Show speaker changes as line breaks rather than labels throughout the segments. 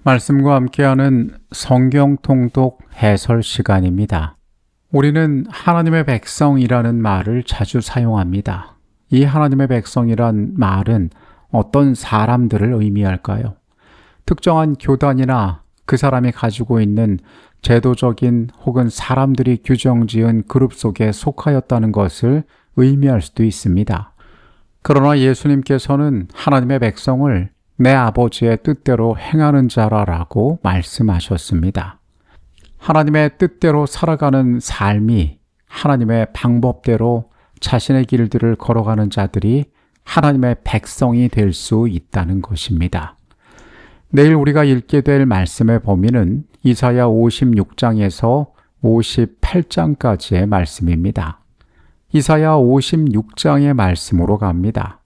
말씀과 함께하는 성경 통독 해설 시간입니다. 우리는 하나님의 백성이라는 말을 자주 사용합니다. 이 하나님의 백성이란 말은 어떤 사람들을 의미할까요? 특정한 교단이나 그 사람이 가지고 있는 제도적인 혹은 사람들이 규정지은 그룹 속에 속하였다는 것을 의미할 수도 있습니다. 그러나 예수님께서는 하나님의 백성을 내 아버지의 뜻대로 행하는 자라라고 말씀하셨습니다. 하나님의 뜻대로 살아가는 삶이 하나님의 방법대로 자신의 길들을 걸어가는 자들이 하나님의 백성이 될 수 있다는 것입니다. 내일 우리가 읽게 될 말씀의 범위는 이사야 56장에서 58장까지의 말씀입니다. 이사야 56장의 말씀으로 갑니다.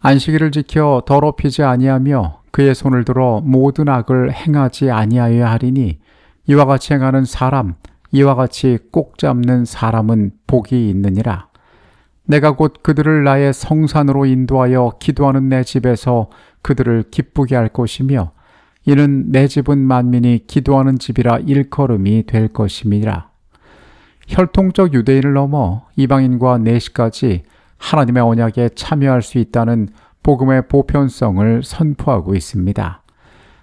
안식일을 지켜 더럽히지 아니하며 그의 손을 들어 모든 악을 행하지 아니하여야 하리니 이와 같이 행하는 사람, 이와 같이 꼭 잡는 사람은 복이 있느니라. 내가 곧 그들을 나의 성산으로 인도하여 기도하는 내 집에서 그들을 기쁘게 할 것이며 이는 내 집은 만민이 기도하는 집이라 일컬음이 될 것임이라. 혈통적 유대인을 넘어 이방인과 내시까지 하나님의 언약에 참여할 수 있다는 복음의 보편성을 선포하고 있습니다.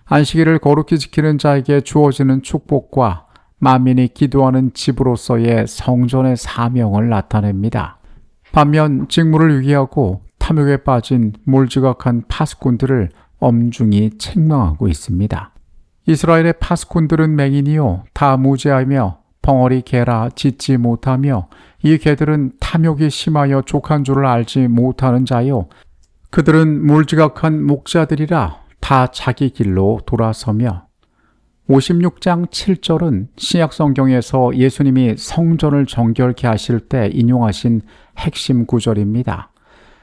안식일을 거룩히 지키는 자에게 주어지는 축복과 만민이 기도하는 집으로서의 성전의 사명을 나타냅니다. 반면 직무를 위기하고 탐욕에 빠진 몰지각한 파수꾼들을 엄중히 책망하고 있습니다. 이스라엘의 파수꾼들은 맹인이요 다 무죄하며 벙어리 개라 짖지 못하며 이 개들은 탐욕이 심하여 족한 줄을 알지 못하는 자요 그들은 몰지각한 목자들이라 다 자기 길로 돌아서며. 56장 7절은 신약성경에서 예수님이 성전을 정결케 하실 때 인용하신 핵심 구절입니다.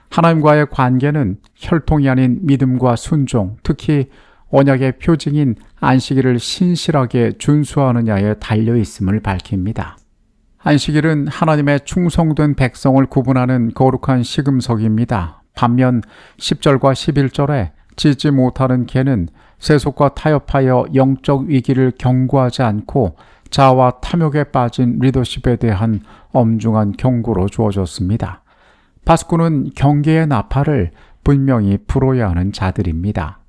하나님과의 관계는 혈통이 아닌 믿음과 순종, 특히 언약의 표징인 안식일을 신실하게 준수하느냐에 달려있음을 밝힙니다. 안식일은 하나님의 충성된 백성을 구분하는 거룩한 시금석입니다. 반면 10절과 11절에 짖지 못하는 개는 세속과 타협하여 영적 위기를 경고하지 않고 자아와 탐욕에 빠진 리더십에 대한 엄중한 경고로 주어졌습니다. 파수꾼은 경계의 나팔을 분명히 불어야 하는 자들입니다.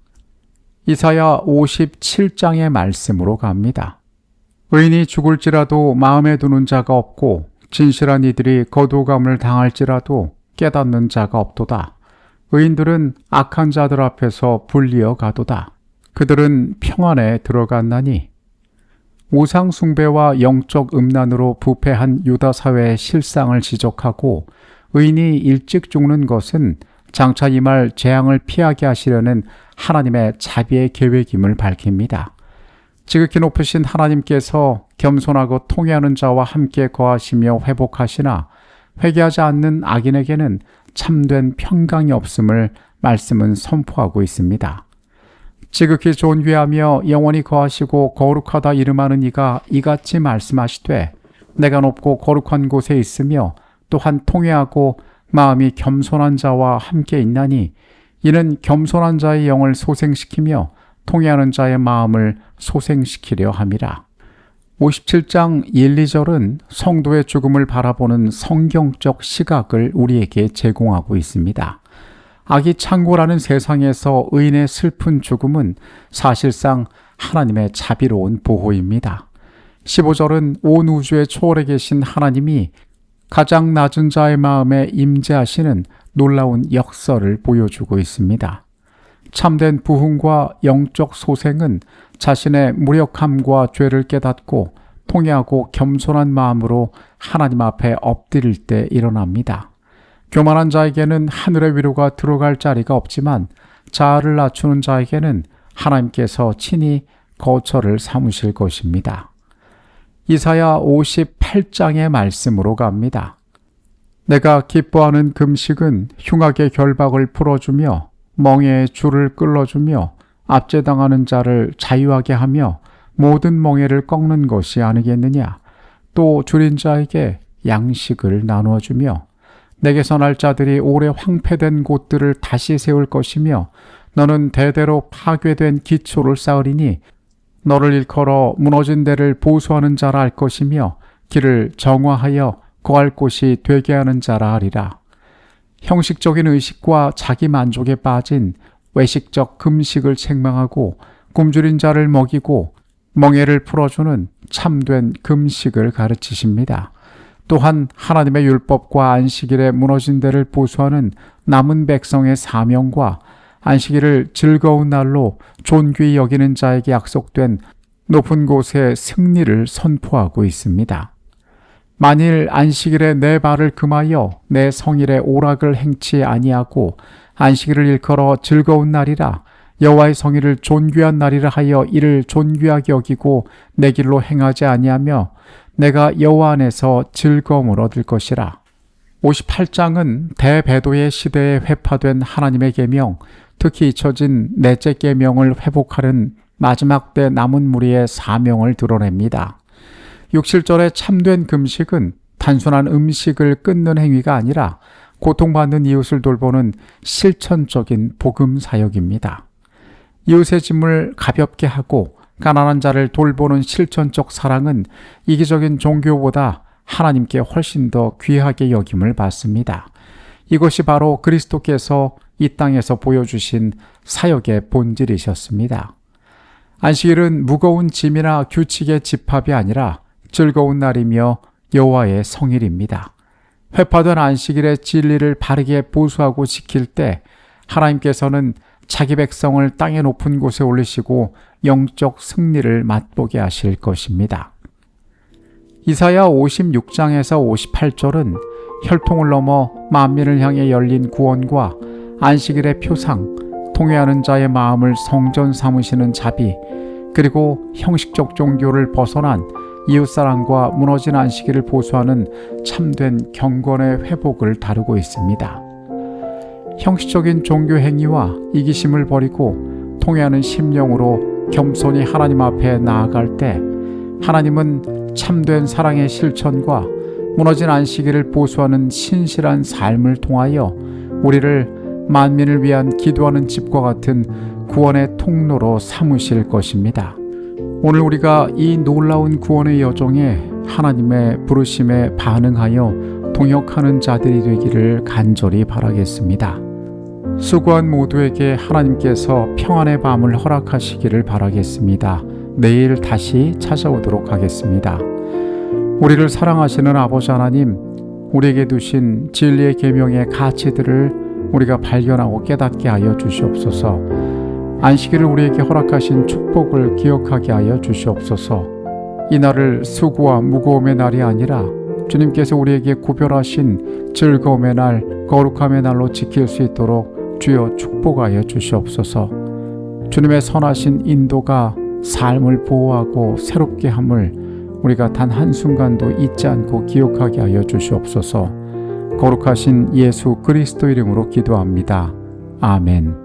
이사야 57장의 말씀으로 갑니다. 의인이 죽을지라도 마음에 두는 자가 없고 진실한 이들이 거두감을 당할지라도 깨닫는 자가 없도다. 의인들은 악한 자들 앞에서 불리어 가도다. 그들은 평안에 들어갔나니. 우상 숭배와 영적 음란으로 부패한 유다 사회의 실상을 지적하고 의인이 일찍 죽는 것은 장차 임할 재앙을 피하게 하시려는 하나님의 자비의 계획임을 밝힙니다. 지극히 높으신 하나님께서 겸손하고 통회하는 자와 함께 거하시며 회복하시나 회개하지 않는 악인에게는 참된 평강이 없음을 말씀은 선포하고 있습니다. 지극히 존귀하며 영원히 거하시고 거룩하다 이름하는 이가 이같이 말씀하시되 내가 높고 거룩한 곳에 있으며 또한 통회하고 마음이 겸손한 자와 함께 있나니 이는 겸손한 자의 영을 소생시키며 통회하는 자의 마음을 소생시키려 함이라. 57장 1, 2절은 성도의 죽음을 바라보는 성경적 시각을 우리에게 제공하고 있습니다. 악이 창궐하는 세상에서 의인의 슬픈 죽음은 사실상 하나님의 자비로운 보호입니다. 15절은 온 우주의 초월에 계신 하나님이 가장 낮은 자의 마음에 임재하시는 놀라운 역설을 보여주고 있습니다. 참된 부흥과 영적 소생은 자신의 무력함과 죄를 깨닫고 통회하고 겸손한 마음으로 하나님 앞에 엎드릴 때 일어납니다. 교만한 자에게는 하늘의 위로가 들어갈 자리가 없지만 자아를 낮추는 자에게는 하나님께서 친히 거처를 삼으실 것입니다. 이사야 58장의 말씀으로 갑니다. 내가 기뻐하는 금식은 흉악의 결박을 풀어주며 멍에의 줄을 끌어주며 압제당하는 자를 자유하게 하며 모든 멍에를 꺾는 것이 아니겠느냐. 또 줄인 자에게 양식을 나누어주며 내게서 날 자들이 오래 황폐된 곳들을 다시 세울 것이며 너는 대대로 파괴된 기초를 쌓으리니 너를 일컬어 무너진 데를 보수하는 자라 할 것이며 길을 정화하여 거할 곳이 되게 하는 자라 하리라. 형식적인 의식과 자기 만족에 빠진 외식적 금식을 책망하고 굶주린 자를 먹이고 멍에를 풀어주는 참된 금식을 가르치십니다. 또한 하나님의 율법과 안식일에 무너진 데를 보수하는 남은 백성의 사명과 안식일을 즐거운 날로 존귀히 여기는 자에게 약속된 높은 곳의 승리를 선포하고 있습니다. 만일 안식일에 내 발을 금하여 내 성일에 오락을 행치 아니하고 안식일을 일컬어 즐거운 날이라 여호와의 성일을 존귀한 날이라 하여 이를 존귀하게 여기고 내 길로 행하지 아니하며 내가 여호와 안에서 즐거움을 얻을 것이라. 58장은 대배도의 시대에 회파된 하나님의 계명, 특히 잊혀진 넷째 계명을 회복하는 마지막 때 남은 무리의 사명을 드러냅니다. 6, 7절의 참된 금식은 단순한 음식을 끊는 행위가 아니라 고통받는 이웃을 돌보는 실천적인 복음 사역입니다. 이웃의 짐을 가볍게 하고 가난한 자를 돌보는 실천적 사랑은 이기적인 종교보다 하나님께 훨씬 더 귀하게 여김을 받습니다. 이것이 바로 그리스도께서 이 땅에서 보여주신 사역의 본질이셨습니다. 안식일은 무거운 짐이나 규칙의 집합이 아니라 즐거운 날이며 여호와의 성일입니다. 회파된 안식일의 진리를 바르게 보수하고 지킬 때 하나님께서는 자기 백성을 땅의 높은 곳에 올리시고 영적 승리를 맛보게 하실 것입니다. 이사야 56장에서 58절은 혈통을 넘어 만민을 향해 열린 구원과 안식일의 표상, 통회하는 자의 마음을 성전 삼으시는 자비, 그리고 형식적 종교를 벗어난 이웃사랑과 무너진 안식일을 보수하는 참된 경건의 회복을 다루고 있습니다. 형식적인 종교 행위와 이기심을 버리고 통회하는 심령으로 겸손히 하나님 앞에 나아갈 때 하나님은 참된 사랑의 실천과 무너진 안식일을 보수하는 신실한 삶을 통하여 우리를 만민을 위한 기도하는 집과 같은 구원의 통로로 삼으실 것입니다. 오늘 우리가 이 놀라운 구원의 여정에 하나님의 부르심에 반응하여 동역하는 자들이 되기를 간절히 바라겠습니다. 수고한 모두에게 하나님께서 평안의 밤을 허락하시기를 바라겠습니다. 내일 다시 찾아오도록 하겠습니다. 우리를 사랑하시는 아버지 하나님, 우리에게 두신 진리의 계명의 가치들을 우리가 발견하고 깨닫게 하여 주시옵소서. 안식일을 우리에게 허락하신 축복을 기억하게 하여 주시옵소서. 이 날을 수고와 무거움의 날이 아니라 주님께서 우리에게 구별하신 즐거움의 날, 거룩함의 날로 지킬 수 있도록 주여 축복하여 주시옵소서. 주님의 선하신 인도가 삶을 보호하고 새롭게 함을 우리가 단 한순간도 잊지 않고 기억하게 하여 주시옵소서. 거룩하신 예수 그리스도 이름으로 기도합니다. 아멘.